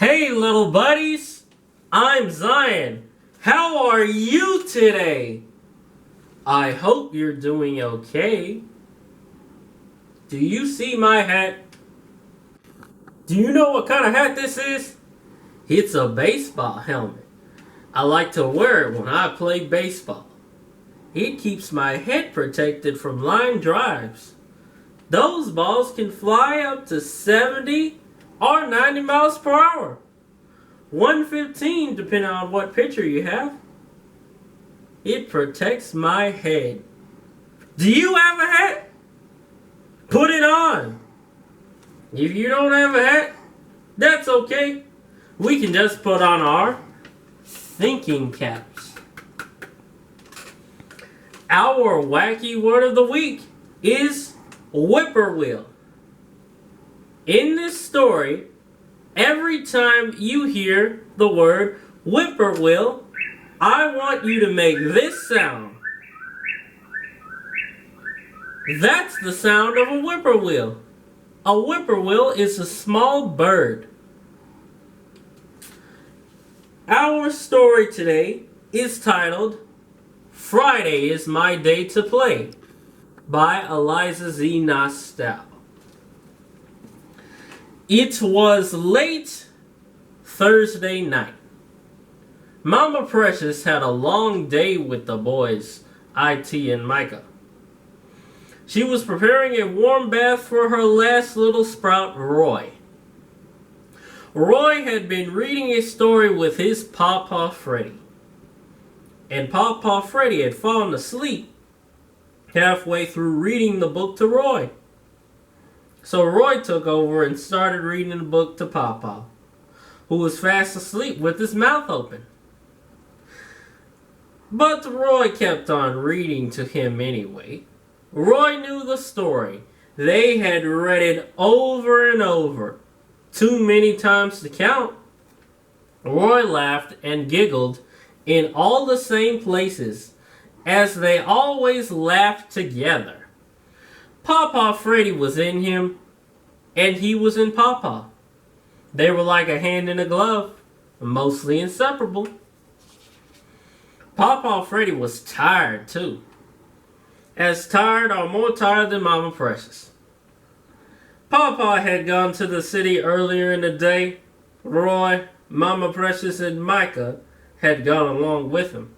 Hey little buddies, I'm Zion. How are you today? I hope you're doing okay. Do you see my hat? Do you know what kind of hat this is? It's a baseball helmet. I like to wear it when I play baseball. It keeps my head protected from line drives. Those balls can fly up to 70 or 90 miles per hour. 115 depending on what pitcher you have. It protects my head. Do you have a hat? Put it on. If you don't have a hat, that's okay. We can just put on our thinking caps. Our wacky word of the week is whippoorwill. In this story, every time you hear the word whippoorwill, I want you to make this sound. That's the sound of a whippoorwill. A whippoorwill is a small bird. Our story today is titled Friday is My Day to Play by Ailaza Zee Nostaw. It was late Thursday night. Mama Precious had a long day with the boys, IT and Micah. She was preparing a warm bath for her last little sprout, Roy. Roy had been reading a story with his Pawpaw Freddy. And Pawpaw Freddy had fallen asleep halfway through reading the book to Roy. So Roy took over and started reading the book to Pawpaw, who was fast asleep with his mouth open. But Roy kept on reading to him anyway. Roy knew the story. They had read it over and over, too many times to count. Roy laughed and giggled in all the same places, as they always laughed together. Pawpaw Freddy was in him, and he was in Pawpaw. They were like a hand in a glove, mostly inseparable. Pawpaw Freddy was tired too. As tired or more tired than Mama Precious. Pawpaw had gone to the city earlier in the day. Roy, Mama Precious, and Micah had gone along with him.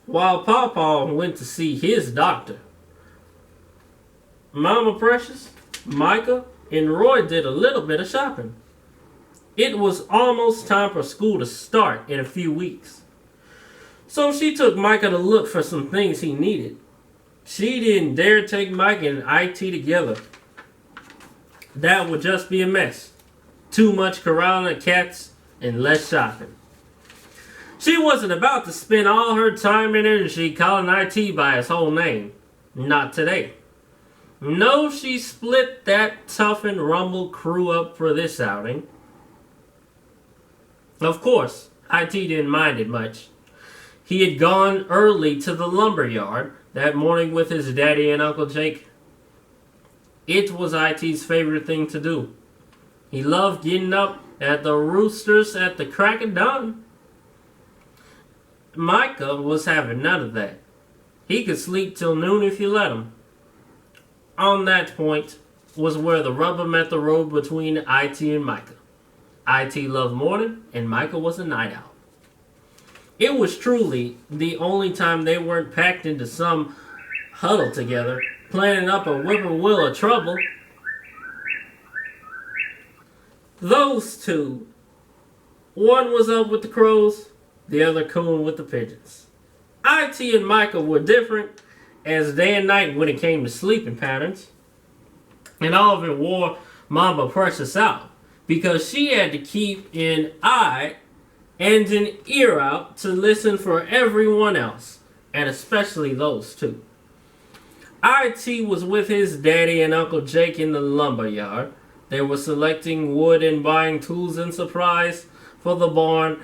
While Pawpaw went to see his doctor, Mama Precious, Micah, and Roy did a little bit of shopping. It was almost time for school to start in a few weeks. So she took Micah to look for some things he needed. She didn't dare take Micah and IT together. That would just be a mess. Too much corralling of cats and less shopping. She wasn't about to spend all her time and energy calling IT by his whole name. Not today. No, she split that tough and rumble crew up for this outing. Of course, IT didn't mind it much. He had gone early to the lumber yard that morning with his daddy and Uncle Jake. It was IT's favorite thing to do. He loved getting up at the roosters at the crack of dawn. Micah was having none of that. He could sleep till noon if you let him. On that point was where the rubber met the road between IT and Micah. IT loved morning and Micah was a night owl. It was truly the only time they weren't packed into some huddle together, planning up a whippoorwill of trouble. Those two, one was up with the crows, the other cooing with the pigeons. IT and Micah were different as day and night when it came to sleeping patterns. And all of it wore Mama Precious out because she had to keep an eye and an ear out to listen for everyone else, and especially those two. IT was with his daddy and Uncle Jake in the lumber yard. They were selecting wood and buying tools and supplies for the barn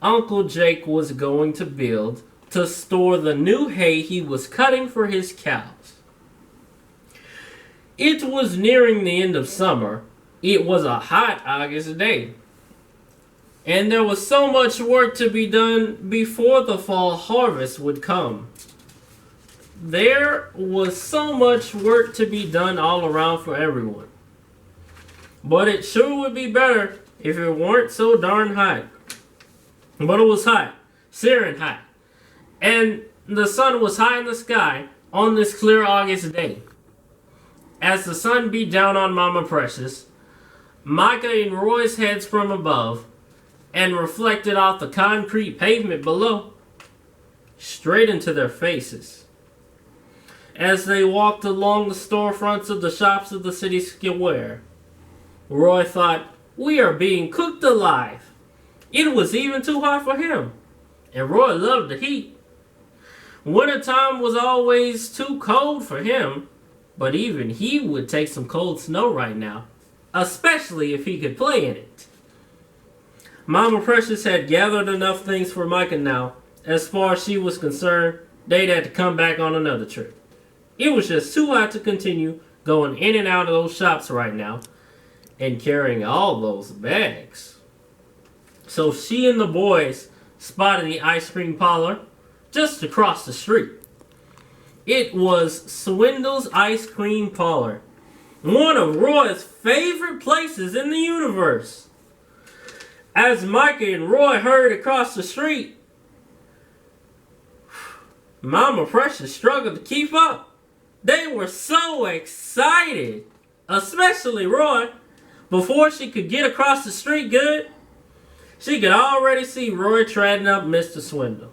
Uncle Jake was going to build to store the new hay he was cutting for his cows. It was nearing the end of summer, It was a hot August day, and there was so much work to be done before the fall harvest would come. There was so much work to be done all around for everyone. But it sure would be better if it weren't so darn hot. But it was hot, searing hot. And the sun was high in the sky on this clear August day. As the sun beat down on Mama Precious, Micah and Roy's heads from above, and reflected off the concrete pavement below, straight into their faces. As they walked along the storefronts of the shops of the city square, Roy thought, we are being cooked alive. It was even too hot for him, and Roy loved the heat. Wintertime was always too cold for him, but even he would take some cold snow right now, especially if he could play in it. Mama Precious had gathered enough things for Micah now. As far as she was concerned, they'd had to come back on another trip. It was just too hot to continue going in and out of those shops right now and carrying all those bags. So she and the boys spotted the ice cream parlor just across the street. It was Swindle's Ice Cream Parlor, one of Roy's favorite places in the universe. As Micah and Roy hurried across the street, Mama Precious struggled to keep up. They were so excited, especially Roy. Before she could get across the street good, she could already see Roy treading up Mr. Swindle,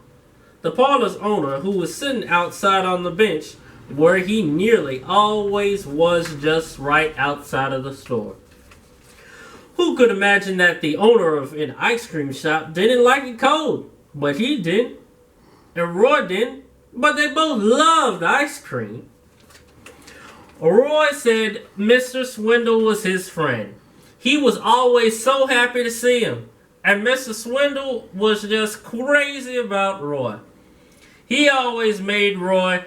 the parlor's owner, who was sitting outside on the bench where he nearly always was, just right outside of the store. Who could imagine that the owner of an ice cream shop didn't like it cold? But he didn't, and Roy didn't, but they both loved ice cream. Roy said Mr. Swindle was his friend. He was always so happy to see him, and Mr. Swindle was just crazy about Roy. He always made Roy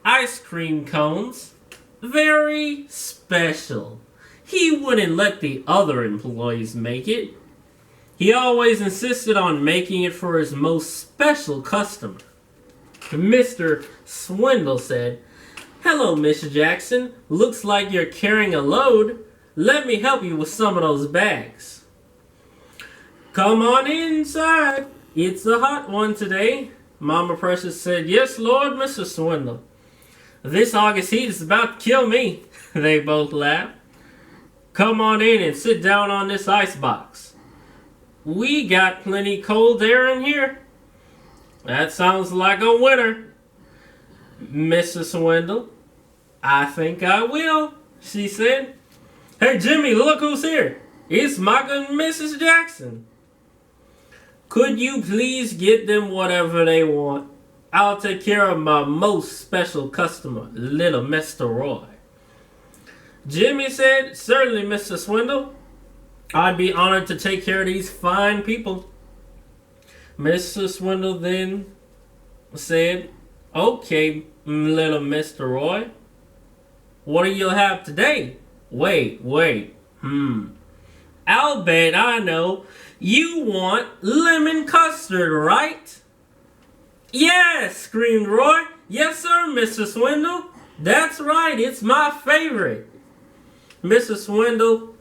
ice cream cones very special. He wouldn't let the other employees make it. He always insisted on making it for his most special customer. Mr. Swindle said, "Hello, Miss Jackson. Looks like you're carrying a load. Let me help you with some of those bags." "Come on inside. It's a hot one today." Mama Precious said, "Yes, Lord, Mr. Swindle. This August heat is about to kill me." They both laughed. "Come on in and sit down on this ice box. We got plenty cold air in here." "That sounds like a winner, Mrs. Swindle." "I think I will," she said. "Hey, Jimmy, look who's here. It's Micah and Mrs. Jackson. Could you please get them whatever they want? I'll take care of my most special customer, little Mr. Roy." Jimmy said, "Certainly, Mr. Swindle. I'd be honored to take care of these fine people." Mr. Swindle then said, "Okay, little Mr. Roy. What do you have today? Wait. I'll bet I know. You want lemon custard, right?" "Yes," screamed Roy. "Yes, sir, Mr. Swindle. That's right. It's my favorite." Mr. Swindle,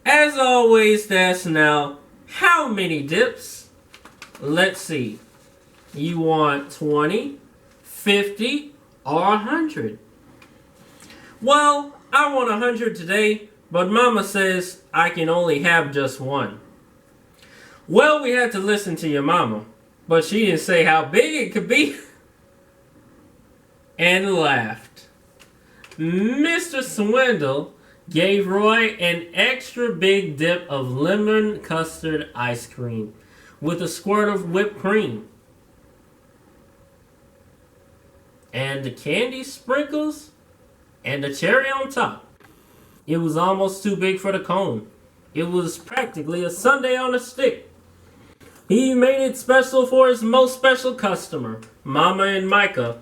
as always, asks now, "How many dips?" "Let's see. You want 20, 50, or 100? "Well, I want 100 today, but Mama says I can only have just one." "Well, we had to listen to your Mama, but she didn't say how big it could be." And laughed. Mr. Swindle gave Roy an extra big dip of lemon custard ice cream with a squirt of whipped cream. And the candy sprinkles and the cherry on top. It was almost too big for the cone. It was practically a sundae on a stick. He made it special for his most special customer, Mama and Micah,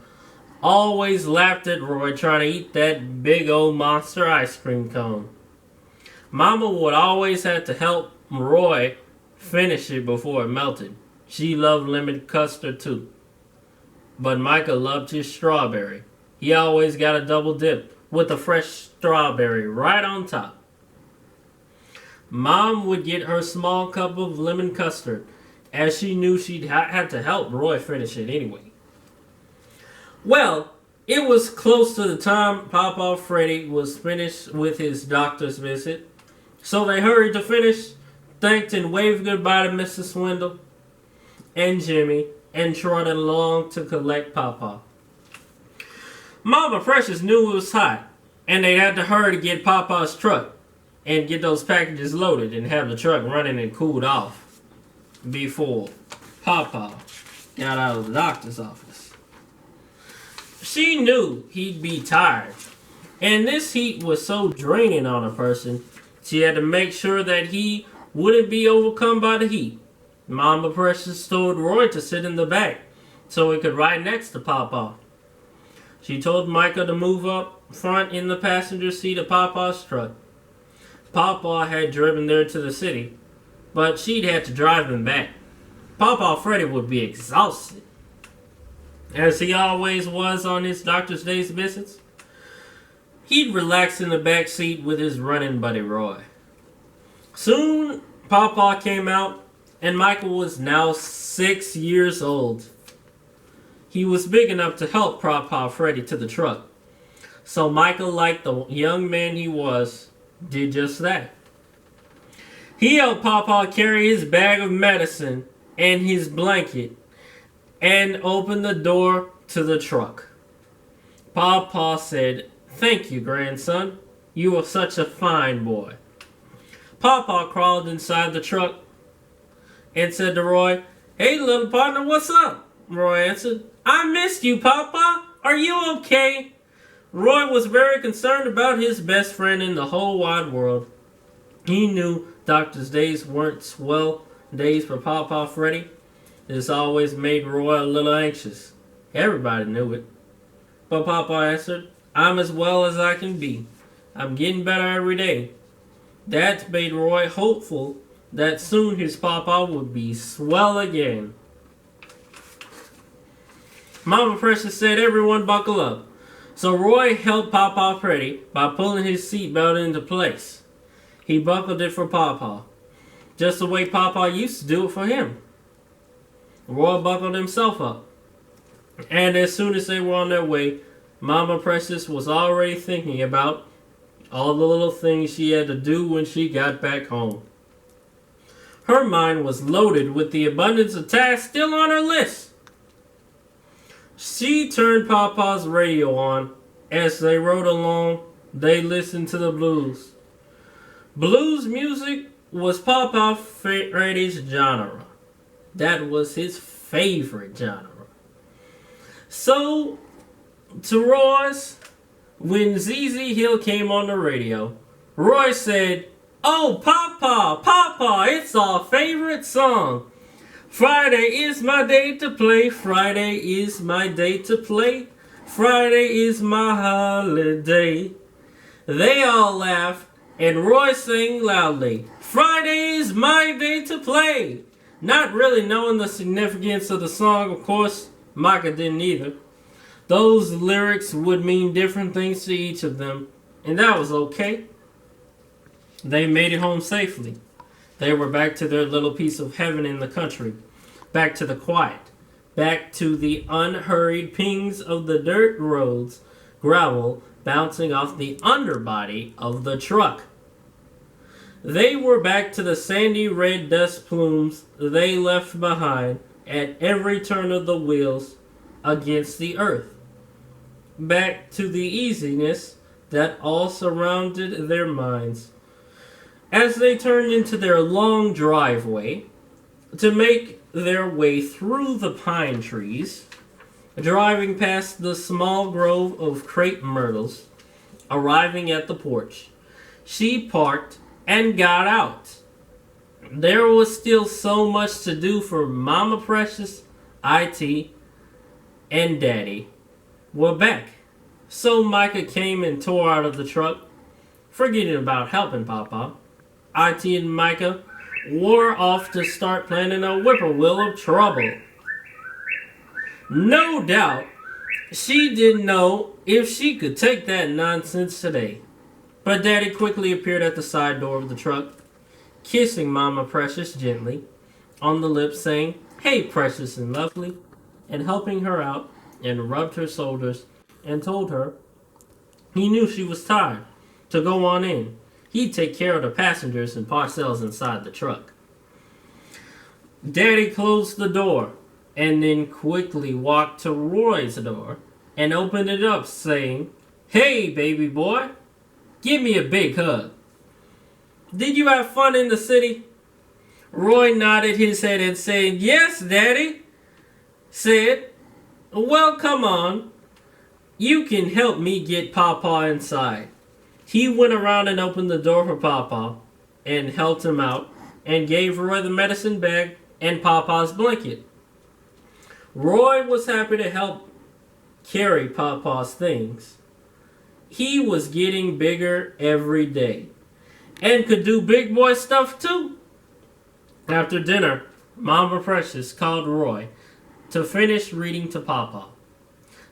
always laughed at Roy trying to eat that big old monster ice cream cone. Mama would always have to help Roy finish it before it melted. She loved lemon custard too. But Micah loved his strawberry. He always got a double dip with a fresh strawberry right on top. Mom would get her small cup of lemon custard, as she knew she'd had to help Roy finish it anyway. Well, it was close to the time Papa Freddy was finished with his doctor's visit, so they hurried to finish, thanked and waved goodbye to Mrs. Swindle and Jimmy, and trotted along to collect Papa. Mama Precious knew it was hot, and they had to hurry to get Papa's truck and get those packages loaded and have the truck running and cooled off before Papa got out of the doctor's office. She knew he'd be tired, and this heat was so draining on a person, she had to make sure that he wouldn't be overcome by the heat. Mama Precious told Roy to sit in the back so he could ride next to Papa. She told Micah to move up front in the passenger seat of Papa's truck. Papa had driven there to the city, but she'd had to drive him back. Papa Freddy would be exhausted, as he always was on his doctor's day's visits. He'd relax in the back seat with his running buddy Roy. Soon, Papa came out, and Michael was now 6 years old. He was big enough to help Papa Freddy to the truck. So Michael, like the young man he was, did just that. He helped Papa carry his bag of medicine and his blanket and opened the door to the truck. Papa said, "Thank you, grandson. You are such a fine boy." Papa crawled inside the truck and said to Roy, "Hey, little partner, what's up?" Roy answered, "I missed you, Papa. Are you okay?" Roy was very concerned about his best friend in the whole wide world. He knew doctor's days weren't swell days for Papa Freddy. This always made Roy a little anxious. Everybody knew it. But Papa answered, "I'm as well as I can be. I'm getting better every day." That made Roy hopeful that soon his Papa would be swell again. Mama Precious said, "Everyone buckle up." So Roy helped Papa Freddy by pulling his seatbelt into place. He buckled it for Papa, just the way Papa used to do it for him. Roy buckled himself up. And as soon as they were on their way, Mama Precious was already thinking about all the little things she had to do when she got back home. Her mind was loaded with the abundance of tasks still on her list. She turned Papa's radio on. As they rode along, they listened to the blues. Blues music was Papa Freddy's genre. That was his favorite genre. So, to Roy's, when ZZ Hill came on the radio, Roy said, "Oh, Papa, Papa, it's our favorite song. Friday is my day to play. Friday is my day to play. Friday is my holiday." They all laughed, and Roy sang loudly, "Friday is my day to play." Not really knowing the significance of the song, of course, Micah didn't either. Those lyrics would mean different things to each of them, and that was okay. They made it home safely. They were back to their little piece of heaven in the country, back to the quiet, back to the unhurried pings of the dirt roads, gravel bouncing off the underbody of the truck. They were back to the sandy red dust plumes they left behind at every turn of the wheels against the earth. Back to the easiness that all surrounded their minds. As they turned into their long driveway to make their way through the pine trees, driving past the small grove of crepe myrtles, arriving at the porch, she parked and got out. There was still so much to do for Mama Precious, IT, and Daddy, We're back. So Micah came and tore out of the truck, forgetting about helping Papa. IT and Micah were off to start planning a whippoorwill of trouble. No doubt, she didn't know if she could take that nonsense today. But Daddy quickly appeared at the side door of the truck, kissing Mama Precious gently on the lips, saying, "Hey, Precious and lovely," and helping her out, and rubbed her shoulders and told her he knew she was tired, to go on in. He'd take care of the passengers and parcels inside the truck. Daddy closed the door and then quickly walked to Roy's door and opened it up, saying, "Hey, baby boy, give me a big hug. Did you have fun in the city?" Roy nodded his head and said, "Yes, Daddy." Said, "Well, come on. You can help me get Papa inside." He went around and opened the door for Papa and helped him out and gave Roy the medicine bag and Papa's blanket. Roy was happy to help carry Papa's things. He was getting bigger every day and could do big boy stuff too. After dinner, Mama Precious called Roy to finish reading to Papa,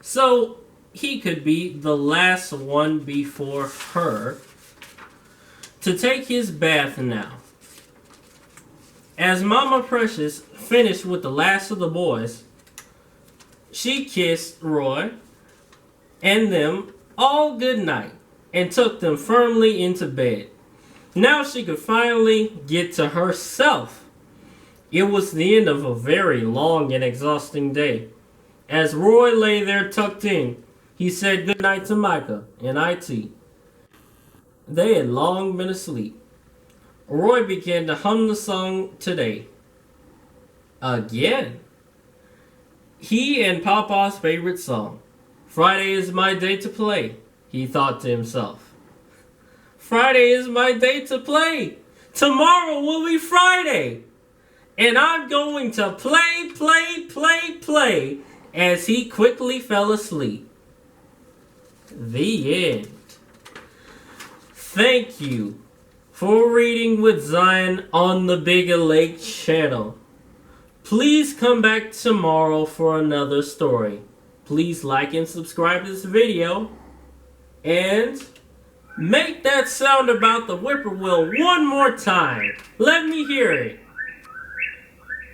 so he could be the last one before her to take his bath now. As Mama Precious finished with the last of the boys, she kissed Roy and them all good night and took them firmly into bed. Now she could finally get to herself. It was the end of a very long and exhausting day. As Roy lay there tucked in, he said goodnight to Micah and IT. They had long been asleep. Roy began to hum the song today. Again. He and Papa's favorite song. "Friday is my day to play," he thought to himself. Friday is my day to play. Tomorrow will be Friday. And I'm going to play, play, play, play, as he quickly fell asleep. The end. Thank you for reading with Zion on the Bigger Lake channel. Please come back tomorrow for another story. Please like and subscribe to this video. And make that sound about the whippoorwill one more time. Let me hear it.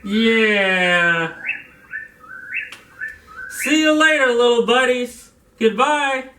Yeah. See you later, little buddies. Goodbye.